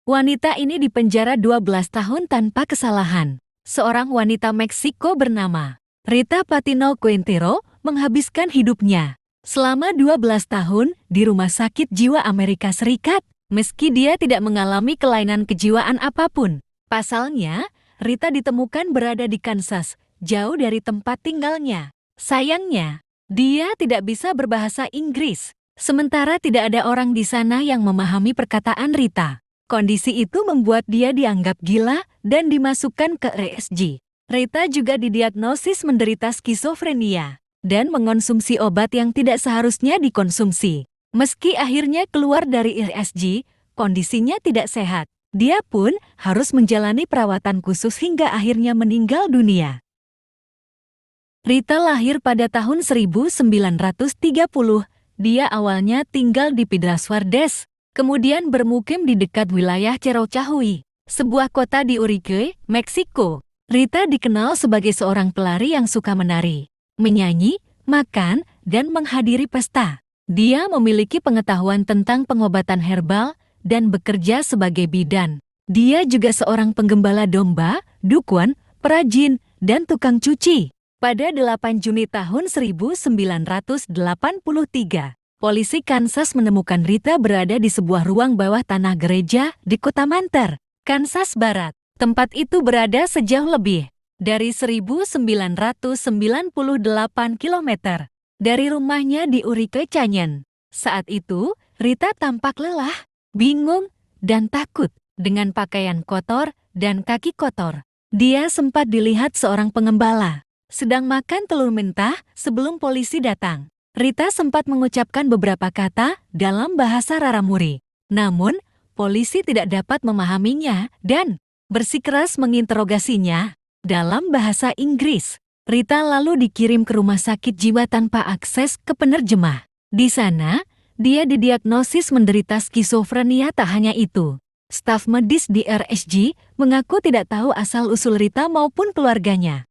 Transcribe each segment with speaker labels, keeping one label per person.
Speaker 1: Wanita ini dipenjara 12 tahun tanpa kesalahan. Seorang wanita Meksiko bernama Rita Patino Quintero menghabiskan hidupnya selama 12 tahun di Rumah Sakit Jiwa Amerika Serikat, meski dia tidak mengalami kelainan kejiwaan apapun. Pasalnya, Rita ditemukan berada di Kansas, jauh dari tempat tinggalnya. Sayangnya, dia tidak bisa berbahasa Inggris, sementara tidak ada orang di sana yang memahami perkataan Rita. Kondisi itu membuat dia dianggap gila dan dimasukkan ke RSJ. Rita juga didiagnosis menderita skizofrenia dan mengonsumsi obat yang tidak seharusnya dikonsumsi. Meski akhirnya keluar dari RSJ, kondisinya tidak sehat. Dia pun harus menjalani perawatan khusus hingga akhirnya meninggal dunia. Rita lahir pada tahun 1930. Dia awalnya tinggal di Piedras Verdes, kemudian bermukim di dekat wilayah Cherochahui, sebuah kota di Urique, Meksiko. Rita dikenal sebagai seorang pelari yang suka menari, menyanyi, makan, dan menghadiri pesta. Dia memiliki pengetahuan tentang pengobatan herbal dan bekerja sebagai bidan. Dia juga seorang penggembala domba, dukun, perajin, dan tukang cuci. Pada 8 Juni tahun 1983, polisi Kansas menemukan Rita berada di sebuah ruang bawah tanah gereja di kota Manter, Kansas Barat. Tempat itu berada sejauh lebih dari 1998 km dari rumahnya di Urique Canyon. Saat itu, Rita tampak lelah, bingung, dan takut dengan pakaian kotor dan kaki kotor. Dia sempat dilihat seorang pengembala sedang makan telur mentah sebelum polisi datang. Rita sempat mengucapkan beberapa kata dalam bahasa Raramuri. Namun, polisi tidak dapat memahaminya dan bersikeras menginterogasinya dalam bahasa Inggris. Rita lalu dikirim ke rumah sakit jiwa tanpa akses ke penerjemah. Di sana, dia didiagnosis menderita skizofrenia. Tak hanya itu, staf medis di RSJ mengaku tidak tahu asal-usul Rita maupun keluarganya.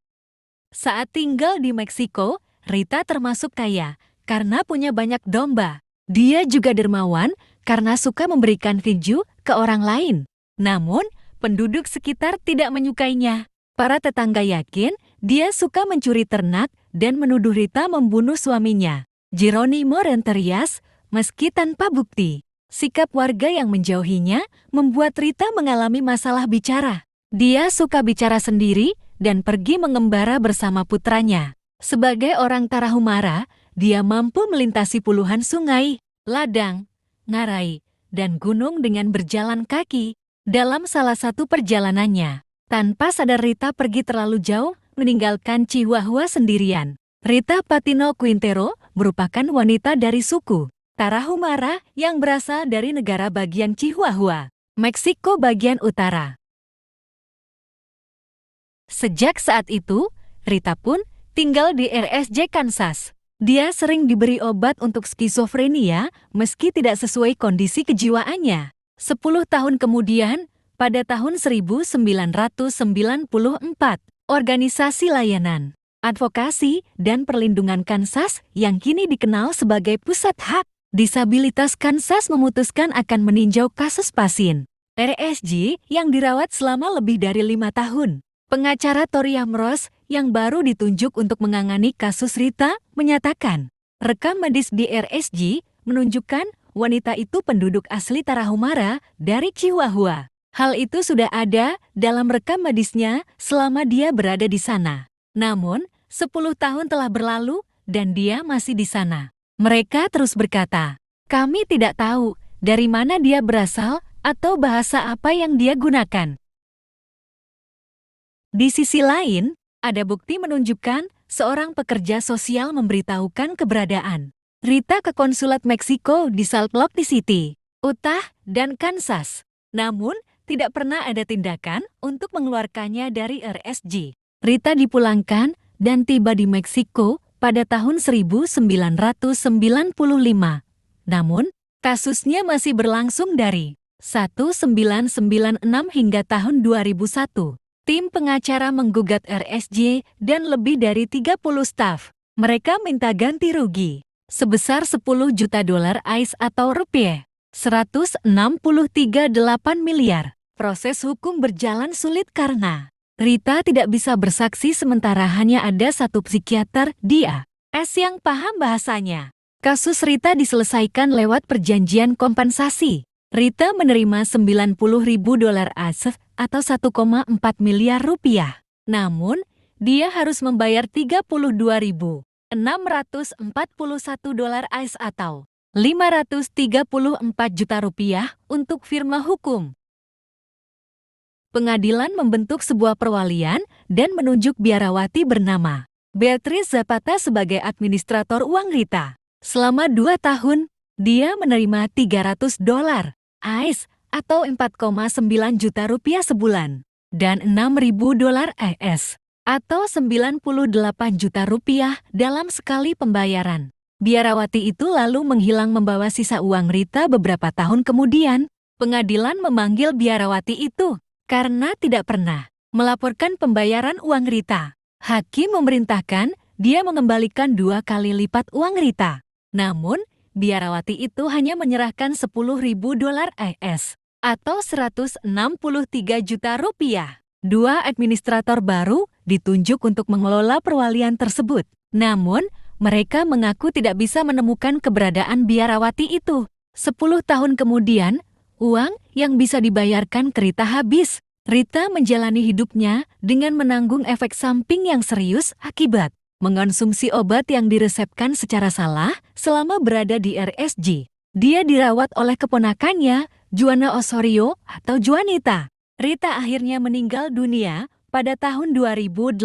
Speaker 1: Saat tinggal di Meksiko, Rita termasuk kaya karena punya banyak domba. Dia juga dermawan karena suka memberikan keju ke orang lain. Namun, penduduk sekitar tidak menyukainya. Para tetangga yakin dia suka mencuri ternak dan menuduh Rita membunuh suaminya, Jeronimo Renterias, meski tanpa bukti. Sikap warga yang menjauhinya membuat Rita mengalami masalah bicara. Dia suka bicara sendiri dan pergi mengembara bersama putranya. Sebagai orang Tarahumara, dia mampu melintasi puluhan sungai, ladang, ngarai, dan gunung dengan berjalan kaki. Dalam salah satu perjalanannya, tanpa sadar Rita pergi terlalu jauh, meninggalkan Chihuahua sendirian. Rita Patino Quintero merupakan wanita dari suku Tarahumara yang berasal dari negara bagian Chihuahua, Meksiko bagian utara. Sejak saat itu, Rita pun tinggal di RSJ Kansas. Dia sering diberi obat untuk skizofrenia meski tidak sesuai kondisi kejiwaannya. 10 tahun kemudian, pada tahun 1994, organisasi layanan, advokasi, dan perlindungan Kansas yang kini dikenal sebagai Pusat Hak Disabilitas Kansas memutuskan akan meninjau kasus pasien RSJ yang dirawat selama lebih dari 5 tahun. Pengacara Tori Amros yang baru ditunjuk untuk menangani kasus Rita menyatakan, rekam medis di RSJ menunjukkan wanita itu penduduk asli Tarahumara dari Chihuahua. Hal itu sudah ada dalam rekam medisnya selama dia berada di sana. Namun, 10 tahun telah berlalu dan dia masih di sana. Mereka terus berkata, kami tidak tahu dari mana dia berasal atau bahasa apa yang dia gunakan. Di sisi lain, ada bukti menunjukkan seorang pekerja sosial memberitahukan keberadaan Rita ke konsulat Meksiko di Salt Lake City, Utah, dan Kansas. Namun, tidak pernah ada tindakan untuk mengeluarkannya dari RSJ. Rita dipulangkan dan tiba di Meksiko pada tahun 1995. Namun, kasusnya masih berlangsung dari 1996 hingga tahun 2001. Tim pengacara menggugat RSJ dan lebih dari 30 staf. Mereka minta ganti rugi sebesar $10 juta AS atau rupiah 163,8 miliar. Proses hukum berjalan sulit karena Rita tidak bisa bersaksi sementara hanya ada satu psikiater, dia yang paham bahasanya. Kasus Rita diselesaikan lewat perjanjian kompensasi. Rita menerima $90.000 AS atau 1,4 miliar rupiah. Namun, dia harus membayar $32.641 AS atau 534 juta rupiah untuk firma hukum. Pengadilan membentuk sebuah perwalian dan menunjuk biarawati bernama Beatrice Zapata sebagai administrator uang Rita. Selama 2 tahun, dia menerima $300 AS atau 4,9 juta rupiah sebulan dan $6.000 AS atau 98 juta rupiah dalam sekali pembayaran. Biarawati itu lalu menghilang membawa sisa uang Rita beberapa tahun kemudian. Pengadilan memanggil biarawati itu karena tidak pernah melaporkan pembayaran uang Rita. Hakim memerintahkan dia mengembalikan 2 kali lipat uang Rita. Namun, biarawati itu hanya menyerahkan $10.000 AS atau 163 juta rupiah. 2 administrator baru ditunjuk untuk mengelola perwalian tersebut. Namun, mereka mengaku tidak bisa menemukan keberadaan biarawati itu. 10 tahun kemudian, uang yang bisa dibayarkan ke Rita habis. Rita menjalani hidupnya dengan menanggung efek samping yang serius akibat mengonsumsi obat yang diresepkan secara salah selama berada di RSJ. Dia dirawat oleh keponakannya, Juana Osorio atau Juanita. Rita akhirnya meninggal dunia pada tahun 2018.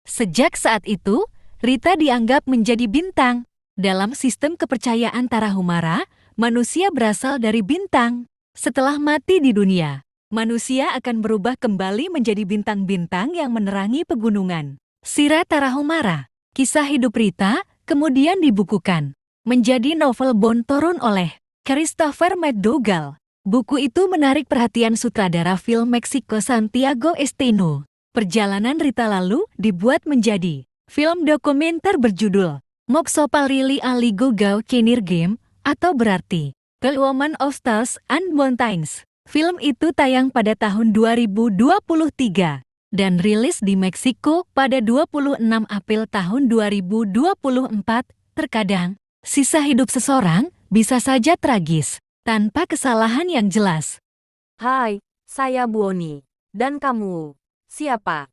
Speaker 1: Sejak saat itu, Rita dianggap menjadi bintang. Dalam sistem kepercayaan Tarahumara, manusia berasal dari bintang. Setelah mati di dunia, manusia akan berubah kembali menjadi bintang-bintang yang menerangi pegunungan. Sira Tarahumara, kisah hidup Rita, kemudian dibukukan menjadi novel Bontoron oleh Christopher McDougall. Buku itu menarik perhatian sutradara film Meksiko Santiago Esteno. Perjalanan Rita lalu dibuat menjadi film dokumenter berjudul Moksopalili Aligo Gao Kenir Game atau berarti The Woman of Stars and Mountains. Film itu tayang pada tahun 2023 dan rilis di Meksiko pada 26 April tahun 2024. Terkadang, sisa hidup seseorang bisa saja tragis, tanpa kesalahan yang jelas.
Speaker 2: Hai, saya Buoni. Dan kamu, siapa?